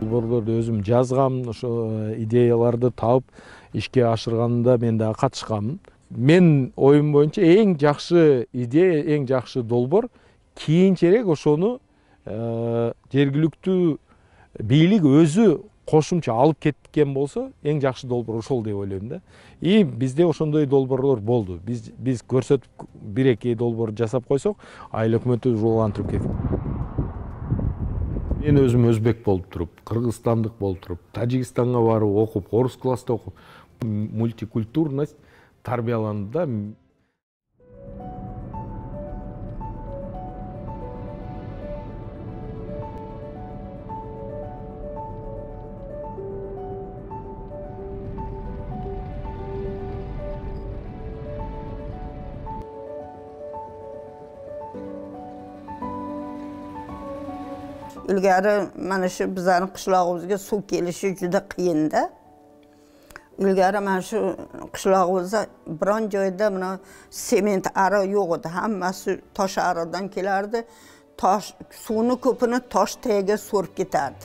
Долбоорлорду өзүм жазгам, ошо идеяларды таап ишке ашырганында мен дагы катышканмын. Мен оюм боюнча эң жакшы идея, эң жакшы долбоор кийинчерээк ошону жергиликтүү бийлик өзү кошумча алып кеткен болсо эң жакшы долбоор ошол деп ойлойм да. И бизде ошондой долбоорлор болду. Биз көрсөтүп бир-эки долбоор жасап койсок, айыл өкмөтү улантырып кетти. Мен өзүм өзбек болуп туруп, кыргызстандык болуп туруп, Тажикстанга барып окуп, орус класста окуп, мультикультурность тарбияланды да. İlgari mana shu bizning qishlog'imizga suv kelishi juda qiyin-da. İlgari mana shu qishlog'imizda biron joyda mana sement ari yo'q edi. Hammasi tosh aridan kelardi. Suvni ko'pini tosh tagiga so'rib ketardi.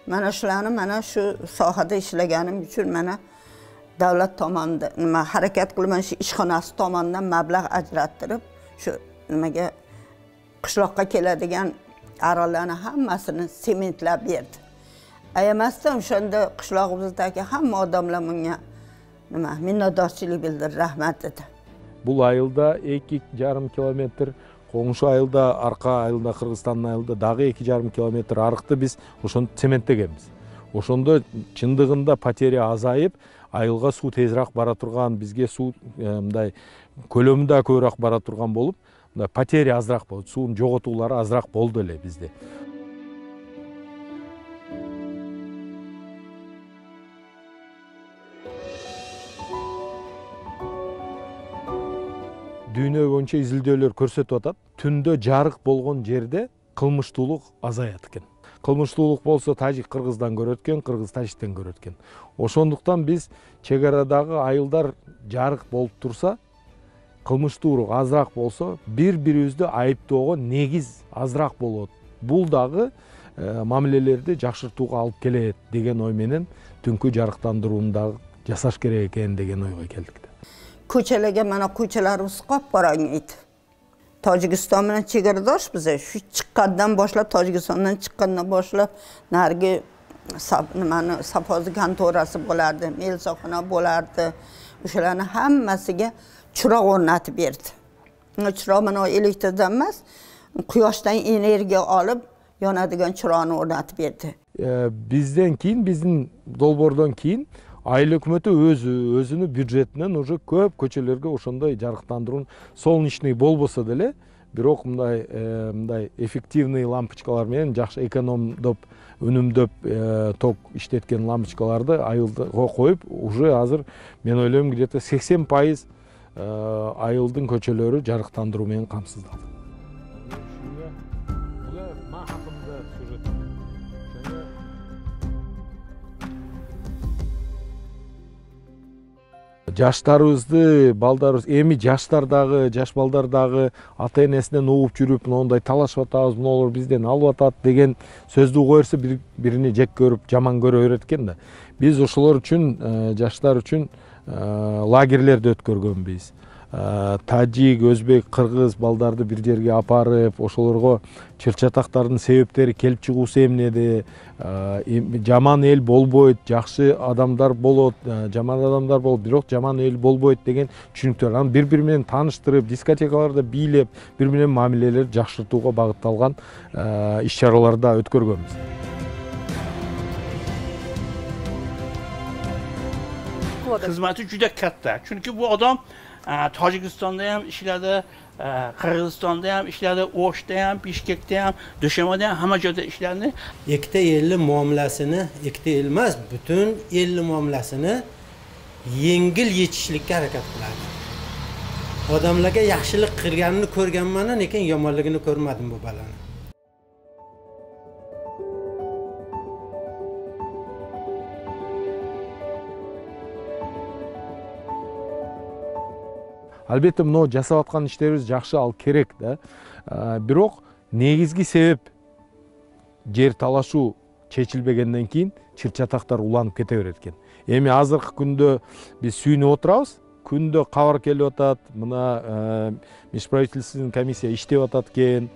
Mana shularni mana shu sohada ishlaganim uchun mana davlat tomonidan nima harakat qilib shu ishxonasi tomonidan mablag' ajrattirib shu nimaga qishloqqa keladigan aralarni hammasini sementlab berdi. Ayamasdan o'shanda qishlog'imizdagi hamma odamlar bunga nima minnatdorchilik bildirdi, rahmat dedi. Бул айылда 2,5 километр, коңшу айылда, арка айылда, Кыргызстандын айылда дагы 2,5 километр арыкты биз ошону цементтегенбиз. Ошондо чындыгында потеря азайып, айылга суу тезирээк бара турган, бизге суу мындай көлөмү да көбүрөөк бара турган болуп, потеря азыраак болду, суунун жоготуулары азыраак болду эле бизде. Дүйнө боюнча изилдөөлөр көрсөтүп атат, түндө жарык болгон жерде кылмыштуулук азаят экен. Кылмыштуулук болсо тажик кыргыздан көрөт экен, кыргыз тажиктен көрөт экен. Ошондуктан биз чек арадагы айылдар жарык болуп турса, кылмыштуулук азыраак болсо, бири-бирибизди айыптоого негиз азыраак болот. Бул дагы мамилелерди жакшыртууга алып келет деген ой менен түнкү жарыктандырууну дагы жасаш керек экен деген ойго келдик. Ko'chalarga mana ko'chalarimiz qop-qorong'iydi. Tojikiston bilan chegaradosh biz. Shu chiqqandan boshlab, Tojikistondan chiqqandan boshlab narigi nimani savdosi kontorasi bo'lardi, melisaxona bo'lardi. O'shalarni hammasiga chiroq o'rnatib berdi. Chiroq mana elektrdan emas, quyoshdan energiya olib yonadigan chiroqni o'rnatib berdi. Bizden keyin, bizning dolbordan keyin айыл өкмөтү өзүнүн бюджетинен уже көп көчөлөргө ошондой жарыктандыруу солнечный болбосо деле, бирок мындай эффективный лампочкалар менен жакшы экономдоп, үнүмдөп ток иштеткен лампочкаларды айылга коюп, уже азыр мен ойлойм где-то 80% айылдын көчөлөрү жарыктандыруу менен камсыздалды. Жаштарыбызды, балдарыбыз, эми жаштар балдар дагы ата энесинен угуп жүрүп, моундай талашып атабыз, мунулар бизден алып атат деген сөздү уга берсе биrini жек көрүп, жаман көрө берет экен да. Биз ошолор үчүн, жаштар үчүн лагерлерди өткөргөнбүз. Тажик, өзбек, кыргыз балдарды бир жерге апарып, ошолорго чыр-чатактардын себептери келип чыгуусу эмнеде, жаман эл болбойт, жакшы адамдар болот, жаман адамдар болот, бирок жаман эл болбойт деген түшүнүктөр. Аны бири-бири менен тааныштырып, дискотекаларда бийлеп, бири менен мамилелерди жакшыртууга багытталган иш-чараларда өткөргөнбүз. Xizmati juda katta. Chunki bu odam Tojikistonda ham ishladi, Qirg'izistonda ham ishladi, O'shda ham, Bishkekda ham, Dushanbada ham hamma joyda ishladi. Ikkita elli muomalasini, ikkita el emas, butun elli muomalasini yengil yechishlikka harakat qiladi. Odamlarga yaxshilik qilganini ko'rganman, lekin yomonligini ko'rmadim bu balani. Албетте, мына жасап аткан иштерибиз жакшы, ал керек да. Бирок негизги себеп жер талашуу чечилбегенден кийин чыр чатактар уланып кете берет экен. Эми азыркы күндө биз сүйүнүп отурабыз. Күндө кабар келип атат. Мына межправительственный комиссия иштеп атат экен.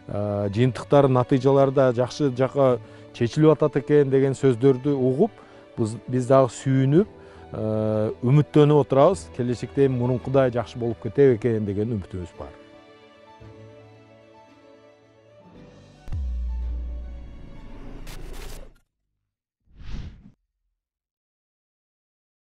Жыйынтыктар, натыйжалар да жакшы жака чечилип атат экен деген сөздөрдү угуп, биз дагы сүйүнүп, үмүттөнүп отурабыз. Келечекте мурункудай жакшы болуп кетет экен деген үмүтүбүз бар.